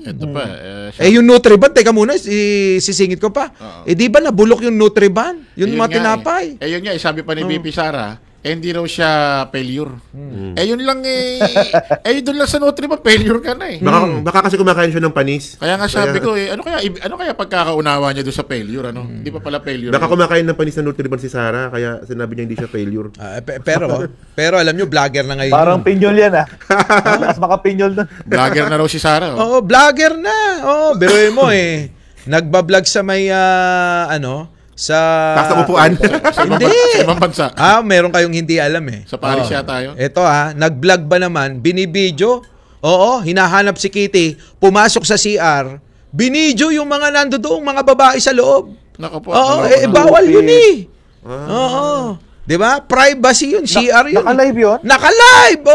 Ito pa. Yung Nutriban, teka muna, sisingit ko pa. Di ba nabulok yung Nutriban? Yung mga tinapay. Yun nga, sabi pa ni BP Sara, hindi raw siya failure. Yun lang doon lang sa Nutriban, failure ka na Baka kasi kumakain siya ng panis. Kaya nga sabi ko, ano kaya pagkakaunawa niya doon sa failure, Hindi pa pala failure. Baka kumakain ng panis na Nutriban si Sara, kaya sinabi niya hindi siya failure. Pero alam nyo, vlogger na ngayon. Parang pinyol yan, Mas makapinyol doon. Vlogger na raw si Sara. Oo, vlogger na. Biruin mo nagbablog sa may, sa upuan. Hindi. Sa ibang bansa. Meron kayong hindi alam Sa Paris yata yun. Ito nag-vlog ba naman, binibidyo. Oo, hinahanap si Kitty, pumasok sa CR, binidyo yung mga nandoon, mga babae sa loob. Nako po. Bawal yun Oo. 'Di ba? Privacy yun, CR yun. Naka-live yun? Naka-live.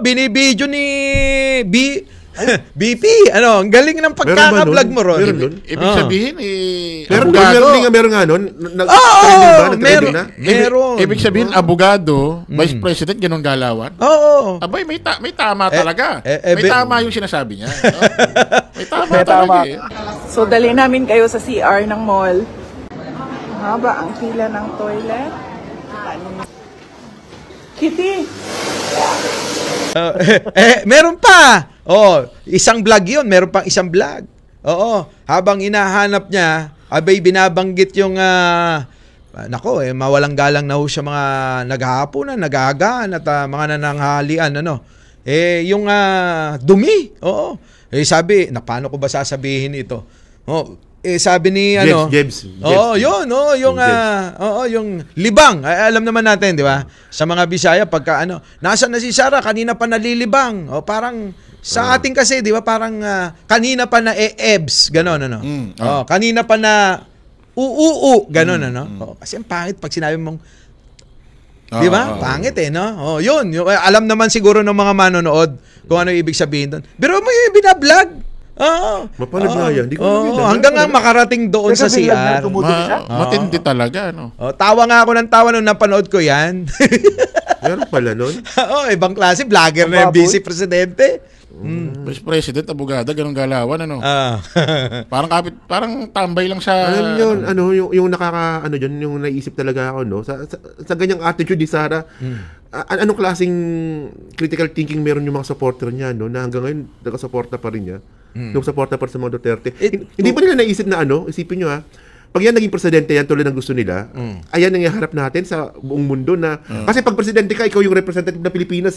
Binibidyo ni BP, ang galing ng pagkaka-vlog mo ron. Ibig sabihin, meron nga nun. Meron. Ibig sabihin, abogado, vice president, ganun galawan? Oo. Abay, may tama talaga. May tama yung sinasabi niya. May tama talaga So, dali namin kayo sa CR ng mall. Haba ang pila ng toilet. Kitty! Meron pa. Isang vlog yun. Meron pang isang vlog. Habang inahanap niya, binabanggit yung mawalang galang na ho siya mga naghahaponan, nagagaan at mga nananghalian yung dumi. Sabi, paano ko ba sasabihin ito? Sabi ni Jebs. yung libang. Alam naman natin, di ba? Sa mga Bisaya pagka nasaan na si Sara, kanina pa nalilibang. Parang sa ating kasi, di ba, parang kanina pa na ebs, gano'n kanina pa na gano'n kasi ang pangit pag sinabi mong di ba? Pangit yun. Alam naman siguro ng mga manonood kung ano ibig sabihin doon. Pero mo yung binablog. Mapanood na yan. Hanggang nga makarating doon sa CR. Matindi talaga, tawa nga ako ng tawa nung napanood ko yan. Meron pala nun? Ibang klase. Vlogger na yung vice presidente. Vice president, abogado, ganun galawan, parang tambay lang sa... Alam nyo, yung yung naisip talaga ako, sa ganyang attitude ni Sara, anong klaseng critical thinking meron yung mga supporter niya, na hanggang ngayon, nagasuporta pa rin niya. Yung supporta pa sa mga Duterte. Hindi pa nila naisip na isipin nyo pag yan naging presidente yan tulad ng gusto nila, ayan ang iharap natin sa buong mundo na, kasi pag presidente ka, ikaw yung representative na Pilipinas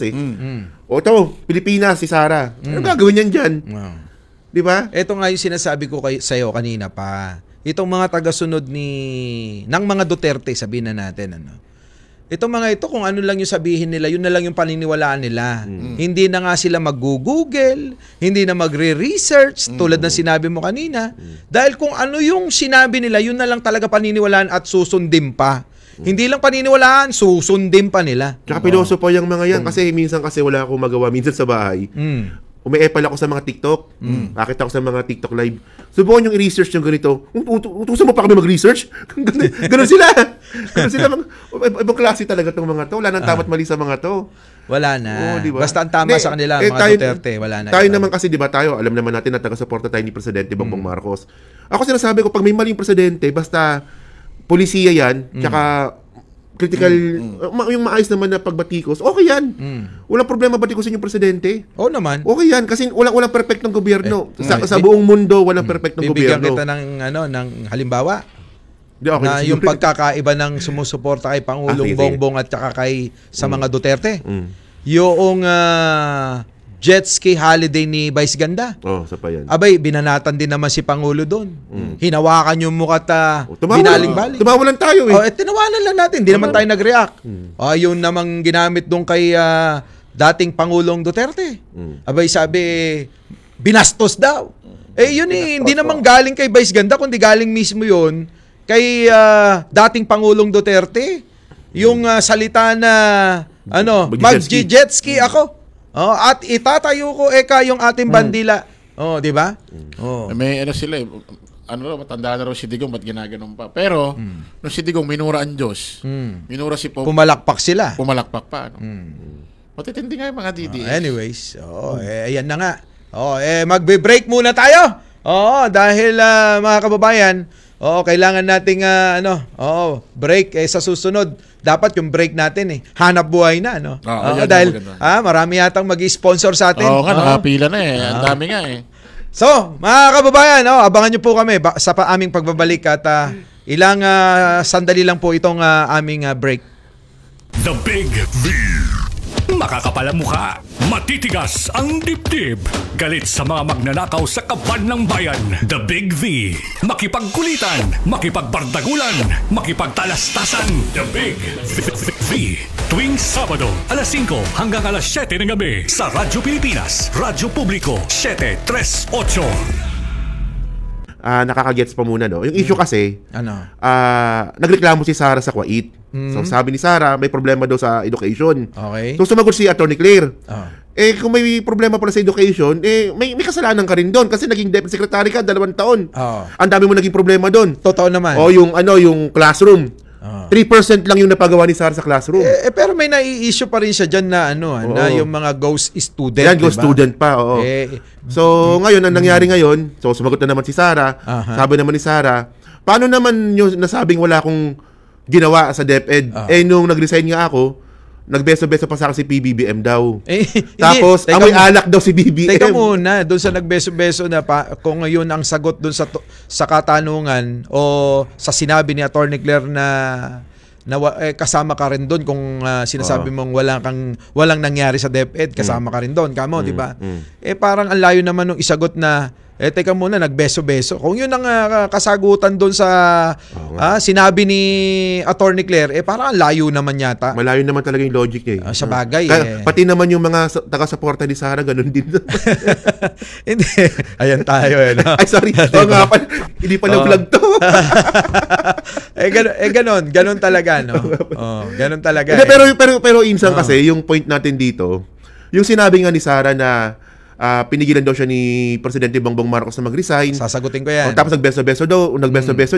O ito, Pilipinas, si Sara. Ano gagawin yan dyan? Di ba? Ito nga yung sinasabi ko sa'yo kanina pa. Itong mga tagasunod ng mga Duterte, sabihin na natin, Itong mga ito, kung ano lang yung sabihin nila, yun na lang yung paniniwalaan nila. Hindi na nga sila mag-google, hindi na magre-research, tulad ng sinabi mo kanina. Dahil kung ano yung sinabi nila, yun na lang talaga paniniwalaan at susundin pa. Hindi lang paniniwalaan, susundin pa nila. Tsaka piloso pa yung mga yan, kasi minsan wala akong magawa, minsan sa bahay. Umi-epal ako sa mga TikTok. Bakit ako sa mga TikTok live? Subukan yung i-research yung ganito. Utusan mo pa kami mag-research? Ganun sila. Ibang klase talaga itong mga to. Wala nang tama't mali sa mga to. Wala na. Diba? Basta ang tama sa kanila, mga Duterte, wala na. Tayo naman kasi, di ba tayo, alam naman natin na taga-suporta tayo ni Presidente Bongbong Marcos. Ako sinasabi ko, pag may maling presidente, basta polisiya yan, tsaka critical, yung maayos naman na pagbatikos, okay yan. Walang problema batikosin yung presidente. Oo naman. Okay yan, kasi walang perfectong gobyerno. Sa buong mundo, walang perfectong gobyerno. Bibigyan kita ng halimbawa. Na yung pagkakaiba ng sumusuporta kay Pangulong Bongbong at saka sa mga Duterte. Yung jet ski holiday ni Vice Ganda. Sa pa yan. Binanatan din naman si Pangulo doon. Hinawakan yung mukha at binaling-baling. Tumawalan tayo tinawalan lang natin. Hindi naman tayo nag-react. Yun namang ginamit doon kay dating Pangulong Duterte. Sabi, binastos daw. Yun hindi naman galing kay Vice Ganda, kundi galing mismo yun kay dating Pangulong Duterte. Yung salita na mag-jet ski ako. At itatayo ko yung ating bandila. Di ba? May sila matanda na raw si Digong, ba't ginaganon pa? Pero, nung si Digong minura ang Diyos, minura si Pope, pumalakpak sila. Pumalakpak pa. Matitindi nga yung mga DDS. Anyways, ayan na nga. Magbe-break muna tayo. Oo, dahil mga kababayan, kailangan nating break sa susunod. Dapat yung break natin hanap buhay na, no? Dahil marami yatang mag-sponsor sa atin. Nakapila na Ang dami nga So, mga kababayan, abangan nyo po kami sa aming pagbabalik at ilang sandali lang po itong aming break. The Big V. Makakapal ang mukha, matitigas ang dibdib. Galit sa mga magnanakaw sa kaban ng bayan. The Big V. Makipagkulitan, makipagbardagulan, makipagtalastasan. The Big V. Tuwing Sabado, alas 5 hanggang alas 7 ng gabi sa Radyo Pilipinas, Radyo Publiko, 738. Nakakagets pa muna, no? Yung issue kasi, Ano? nagreklamo si Sarah sa Kuwait. So, sabi ni Sarah, may problema daw sa education. Okay. So, sumagot si Attorney Claire. Kung may problema pala sa education, may kasalanan ka rin doon kasi naging deputy secretary ka 2 taon. Ang dami mo naging problema doon. Totoo naman. Yung classroom. 3% lang yung napagawa ni Sarah sa classroom. Pero may nai-issue pa rin siya dyan na na yung mga ghost student. Yan, ghost student pa, oo. So, ngayon, ang nangyari ngayon, so sumagot na naman si Sarah. Sabi naman ni Sarah, paano naman yung nasabing wala akong ginawa sa DepEd? Nung nag-resign nga ako, nagbeso-beso pa sa akin si PBBM daw. Tapos, amoy alak daw si BBM. Teka muna, doon sa nagbeso-beso na kung yun ang sagot doon sa katanungan o sa sinabi ni Attorney Claire na kasama ka rin doon kung sinasabi mong walang nangyari sa DepEd, kasama ka rin doon, kamo, di ba? Parang ang layo naman nung isagot na teka muna, nagbeso-beso. Kung yun ang kasagutan doon sa sinabi ni Attorney Claire, parang ang layo naman yata. Malayo naman talaga yung logic niya. Sa bagay. Pati naman yung mga taga-suporta ni Sarah, ganun din. Hindi. Ayan tayo. Ay, sorry. Nga pala. Hindi pala vlog to. Ganon talaga, no? Ganon talaga. Pero insan kasi, yung point natin dito, yung sinabi nga ni Sarah na pinigilan daw siya ni Presidente Bongbong Marcos na mag-resign. Sasagutin ko yan. Tapos nagbeso-beso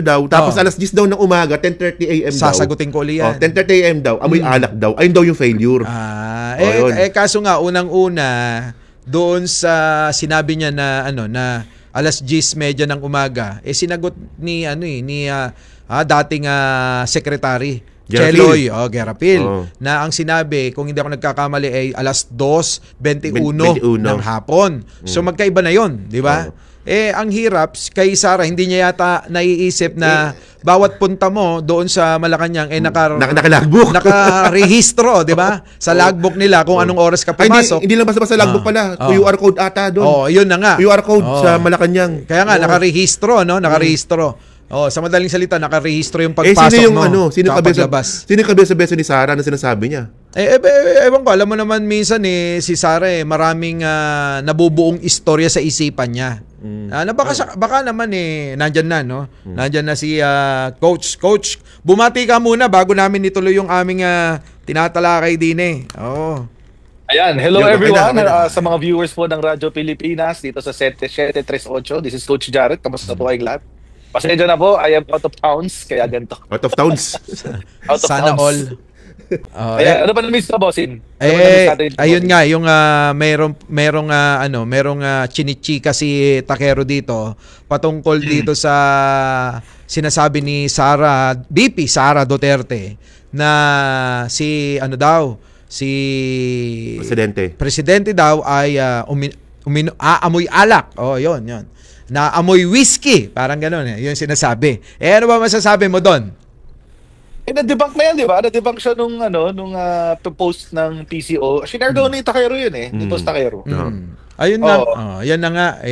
daw. Tapos alas 10 daw ng umaga, 10:30 AM daw. Sasagutin ko ulit yan. 10:30 AM daw. Amoy alak daw. Ayun daw yung failure. Kaso nga, unang-una, doon sa sinabi niya na alas 10:30 ng umaga, sinagot ni dating secretary Cheloy, Gerapil, na ang sinabi, kung hindi ako nagkakamali, ay alas 2:21 ng hapon. So magkaiba na yon, di ba? Ang hirap, kay Sarah, hindi niya yata naiisip na bawat punta mo doon sa Malacanang, nakalagbook. Nakarehistro, di ba? Sa logbook nila kung anong oras ka pumasok. Hindi lang basta logbook pala. QR code ata doon. Yun na nga. QR code sa Malacanang. Kaya nga, nakarehistro, no? Nakarehistro. Sa madaling salita, nakarehistro yung pagpasok mo. Sino yung kabeso-beso ni Sarah na sinasabi niya? Ewan ko, alam mo naman minsan si Sarah maraming nabubuong istorya sa isipan niya. Baka naman nandyan na, no? Nandyan na si Coach. Coach, bumati ka muna bago namin ituloy yung aming tinatalakay din Ayan, hello everyone sa mga viewers po ng Radyo Pilipinas dito sa 738. This is Coach Jarrett. Kamusta po kayong lahat? Pasensya na po, I am out of towns, kaya ganito. Out of towns? Out of Sana towns. all. Ano pa na-miss ka, Bosin? Ayun nga, yung merong chinichika si Takero dito patungkol dito sa sinasabi ni VP Sara Duterte na si Presidente daw ay amoy alak. Yun. Na amoy whiskey, parang gano'n yung sinasabi. Ano ba masasabi mo doon? Na-debunk na yan, di ba? Na-debunk siya nung post ng PCO. Shinare daw ni Takero yun ni post Takero. Ayun na. Yan na nga.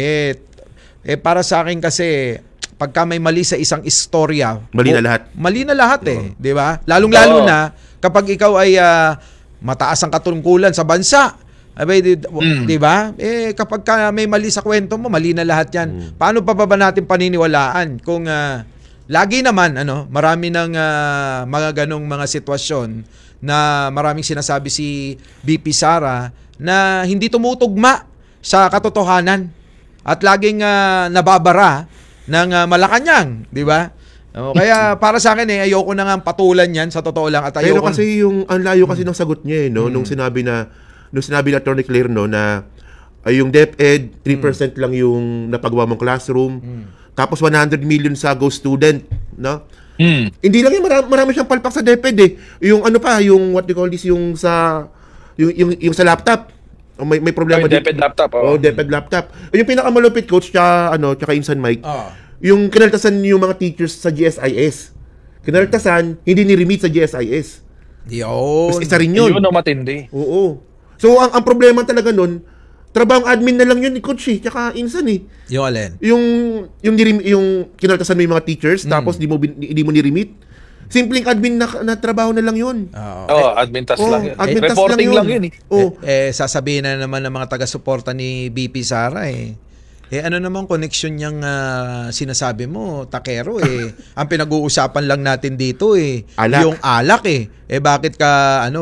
Para sa akin kasi, pagka may mali sa isang istorya, mali na lahat. Mali na lahat di ba? Lalong-lalo na kapag ikaw ay mataas ang katungkulan sa bansa. Di ba? Kapag may mali sa kwento mo, mali na lahat yan. Paano pa ba natin paniniwalaan kung lagi naman, marami ng mga ganong mga sitwasyon na maraming sinasabi si VP Sara na hindi tumutugma sa katotohanan at laging nababara ng Malacanang, di ba? Kaya para sa akin ayoko na nga patulan yan sa totoo lang at ayoko. Pero kasi ang layo kasi ng sagot niya nung sinabi ni Attorney Claire na ay yung DepEd, 3% lang yung napagawa mong classroom. Tapos 100 million sa Go Student, no? Hindi lang yung marami siyang palpak sa DepEd eh. Yung ano pa, yung what do you call this, yung sa sa laptop. May problema din. DepEd laptop. DepEd laptop. Yung pinakamalupit, coach, tsaka Insan Mike. Yung kinaltasan yung mga teachers sa GSIS. Kinaltasan, hindi ni-remit sa GSIS. Yun. Isa rin yun. Yun ang matindi. Oo. So, ang problema talaga nun, trabahong admin na lang yun ni Coach tsaka Insan Yung alin? Yung kinaltasan mo yung mga teachers, tapos di mo ni-remit. Simpleng admin na trabaho na lang yun. Admin task lang yun. Admin task Reporting lang yun sasabihin na naman ng mga taga-suporta ni BP Sara ano naman connection niyang sinasabi mo, Takero ang pinag-uusapan lang natin dito alak. Yung alak bakit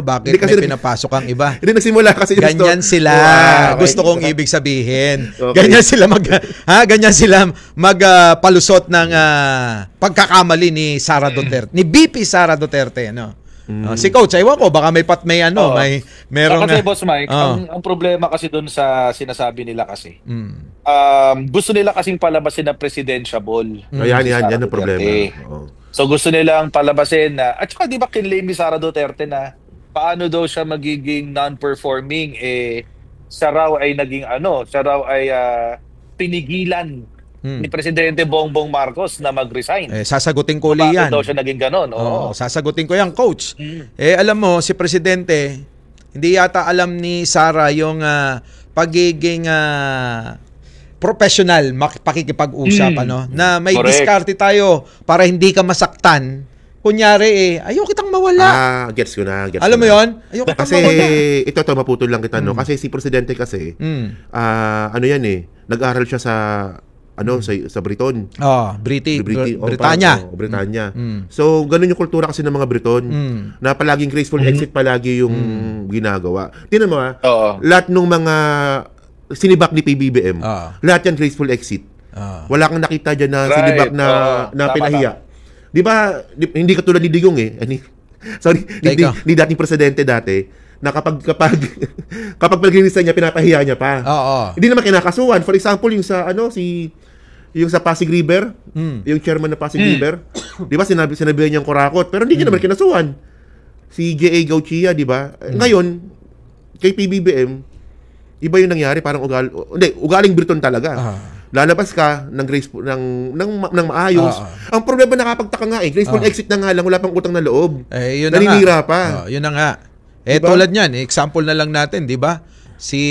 bakit may pinapasok ang iba? Hindi nagsimula kasi yung ganyan sila. Gusto kong ibig sabihin. Okay. Ganyan sila magpalusot ng pagkakamali ni Sara Duterte, ni BP Sara Duterte, si Coach, ewan ko, baka may merong kasi Boss Mike, ang problema kasi doon sa sinasabi nila kasi. Gusto nila kasing palabasin na presidentiable. Yan ang problema. So gusto nilang palabasin na, at saka di ba kinlaim ni Sara Duterte na paano daw siya magiging non-performing, siya raw ay pinigilan ni Presidente Bongbong Marcos na mag-resign. Sasagutin ko ulit yan. Bakit daw siya naging ganon? Sasagutin ko yan, Coach. Alam mo, si Presidente, hindi yata alam ni Sara yung pagiging professional, pakikipag-usap, na may diskarte tayo para hindi ka masaktan. Kunyari, ayaw kitang mawala. Gets ko na. Alam mo yon? Ayaw kitang mawala. Kasi, ito, maputol lang kita, Kasi si Presidente kasi, nag-aral siya sa Briton. Britanya. Britanya. So, ganun yung kultura kasi ng mga Briton, na palaging graceful exit palagi yung ginagawa. Tingnan mo lahat ng mga sinibak ni PBBM, lahat yan graceful exit. Wala kang nakita dyan na sinibak na pinahiya. Di ba, hindi katulad ni Digong ni dating presidente dati, na kapag pag-release niya, pinapahiya niya pa. Hindi naman kinakasuhan. For example, yung sa Pasig River, yung chairman ng Pasig River, di ba, sinabihan niyang kurakot, pero hindi niya naman kinasuhan. Si J.A. Gauchia, di ba? Ngayon, kay PBBM, iba yung nangyari, parang ugaling Briton talaga. Lalabas ka ng graceful ng maayos. Ang problema, nakapagtaka nga graceful exit na nga lang, wala pang utang na loob. Yun naninira pa. Yun na nga. Diba? Tulad niyan, example na lang natin, 'di ba? Si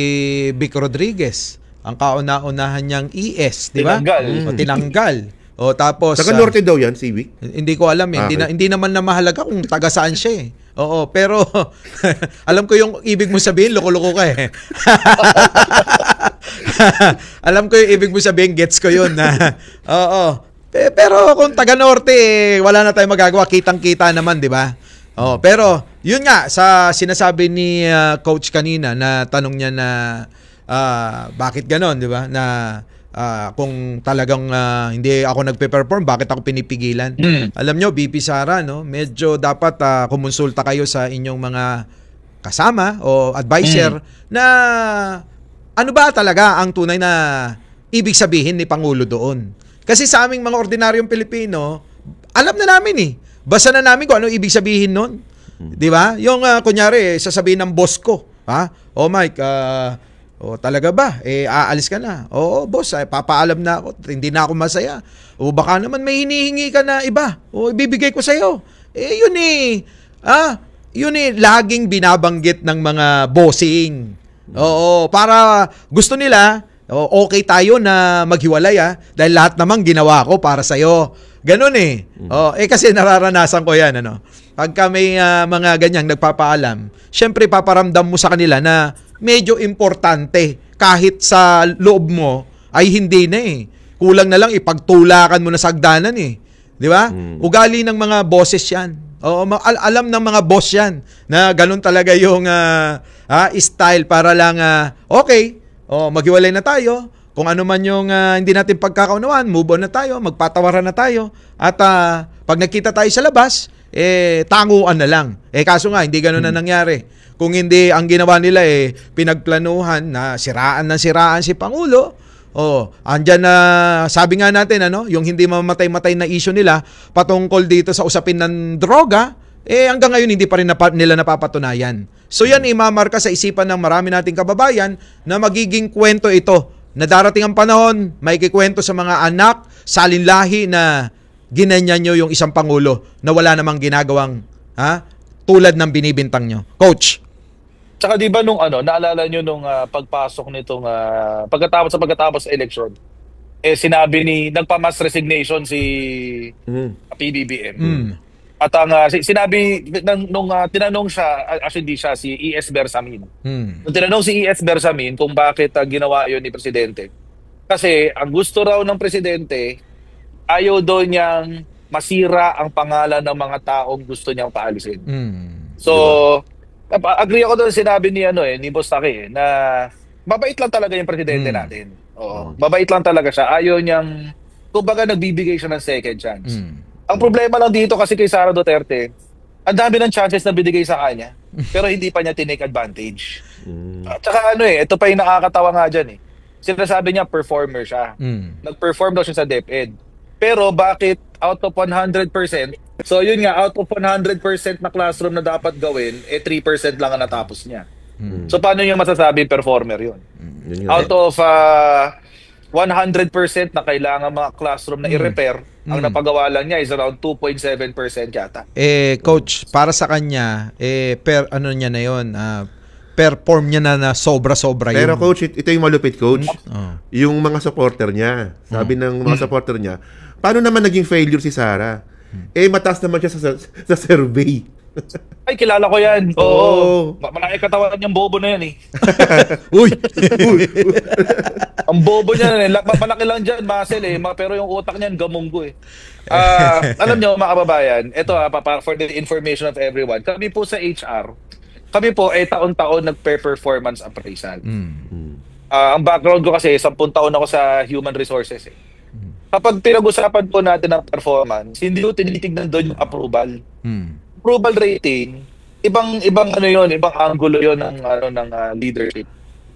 Vic Rodriguez, ang kauna-unahan niyang ES, 'di ba? Tinanggal. Tapos taga Norte daw 'yan, si Vic. Hindi ko alam hindi naman na mahalaga kung taga saan siya pero alam ko yung ibig mo sabihin, loko-loko ka Alam ko yung ibig mo sabihin, gets ko yun na. Pero kung taga Norte, wala na tayong magagawa, kitang-kita naman, 'di ba? Pero yun nga sa sinasabi ni Coach kanina, na tanong niya na bakit ganon, 'di ba? Na kung talagang hindi ako nagpe-perform, bakit ako pinipigilan? Alam nyo, BP Sara, medyo dapat kumonsulta kayo sa inyong mga kasama o advisor na ano ba talaga ang tunay na ibig sabihin ni Pangulo doon. Kasi sa aming mga ordinaryong Pilipino, alam na namin basa na namin kung ano ibig sabihin nun. Di ba? Yung kunyari, sasabihin ng boss ko, oh Mike, talaga ba? Aalis ka na. Oo, boss, papaalam na ako. Hindi na ako masaya. O baka naman may hinihingi ka na iba. O ibibigay ko sa'yo. Yun laging binabanggit ng mga bossing. Oo, para gusto nila, okay tayo na maghiwalay dahil lahat naman ginawa ko para sa'yo. Ganun kasi nararanasan ko yan, Pagka may mga ganyang nagpapaalam, syempre paparamdam mo sa kanila na medyo importante kahit sa loob mo ay hindi na Kulang na lang ipagtulakan mo na sa hagdanan Di ba? Ugali ng mga bosses yan. Alam ng mga boss yan na ganun talaga yung style para lang okay, maghiwalay na tayo. Kung ano man yung hindi natin pagkakaunawaan, move on na tayo, magpatawaran na tayo. At pag nakita tayo sa labas, tanguan na lang. Kaso nga, hindi ganun na nangyari. Kung hindi, ang ginawa nila pinagplanuhan na siraan si Pangulo. Andyan na, sabi nga natin, yung hindi mamatay-matay na issue nila patungkol dito sa usapin ng droga, hanggang ngayon hindi pa rin nila napapatunayan. So yan imamarka sa isipan ng marami nating kababayan na magiging kwento ito, na darating ang panahon, may kikwento sa mga anak, salinlahi na ginanyan nyo yung isang Pangulo na wala namang ginagawang tulad ng binibintang nyo. Coach. Tsaka di ba naalala nyo nung pagpasok nitong pagkatapos election, nagpa-mass resignation si PBBM. At ang sinabi nung tinanong siya, actually di siya, si E.S. Bersamin. Nung tinanong si E.S. Bersamin kung bakit ginawa yun ni Presidente. Kasi ang gusto raw ng Presidente, ayaw daw niyang masira ang pangalan ng mga taong gusto niyang paalisin. So, agree ako doon sinabi ni Boss Taki na mabait lang talaga yung Presidente natin. Mabait lang talaga siya. Ayaw niyang, kumbaga nagbibigay siya ng second chance. Ang problema lang dito kasi kay Sara Duterte, ang dami ng chances na binigay sa kanya, pero hindi pa niya tinake advantage. At saka ito pa yung nakakatawa nga dyan Sinasabi niya performer siya. Nag-perform daw siya sa DepEd. Pero bakit out of 100%, so yun nga, out of 100% na classroom na dapat gawin, 3% lang ang natapos niya. So paano niya masasabi performer yun? Out of 100% na kailangan mga classroom na i-repair, ang napagawa lang niya is around 2.7% yata. Coach, para sa kanya, niya na yun, perform niya na sobra-sobra yun. Pero coach, ito yung malupit, coach. Yung mga supporter niya. Sabi ng mga supporter niya, paano naman naging failure si Sara? Mataas naman siya sa survey. Ay, kilala ko yan. Oo. Malaki katawan niyang bobo na yan Uy! Ang bobo niya malaki lang dyan, muscle pero yung utak niyan gamunggo Alam niyo mga kababayan, ito for the information of everyone, kami po sa HR, kami po ay taon-taon nagpe-performance appraisal. Ang background ko kasi 10 taon ako sa human resources Kapag pinag-usapan po natin ang performance, hindi ko tinitignan doon yung approval. Approval rating, ibang ibang angulo yon ng leadership.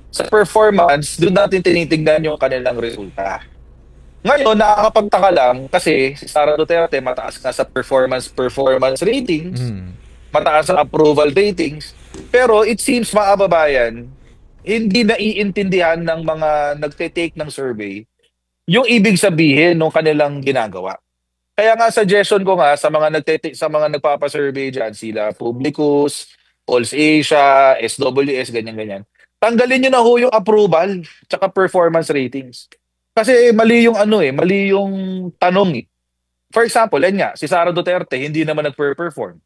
Sa performance, doon natin tinitignan yung kanilang resulta. Ngayon, nakakapagtaka lang kasi si Sara Duterte mataas na sa performance ratings, mataas sa approval ratings, pero it seems mga kababayan, hindi naiintindihan ng mga nagte-take ng survey yung ibig sabihin ng kanilang ginagawa. Kaya nga suggestion ko nga sa mga nagpapa-survey diyan, sila Publicus, Pulse Asia, SWS, ganyan-ganyan. Tanggalin niyo na yung approval tsaka performance ratings. Kasi mali yung mali yung tanong For example, si Sara Duterte hindi naman nagpe-perform.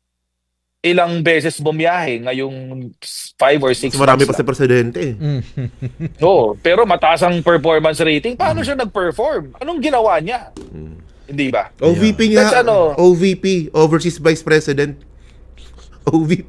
Ilang beses bumiyahe ngayong 5 or 6 months. Marami pa sa presidente. Pero mataas ang performance rating. Paano siya nag-perform? Anong ginawa niya? Hindi ba? OVP nga. OVP, Overseas Vice President. OVP.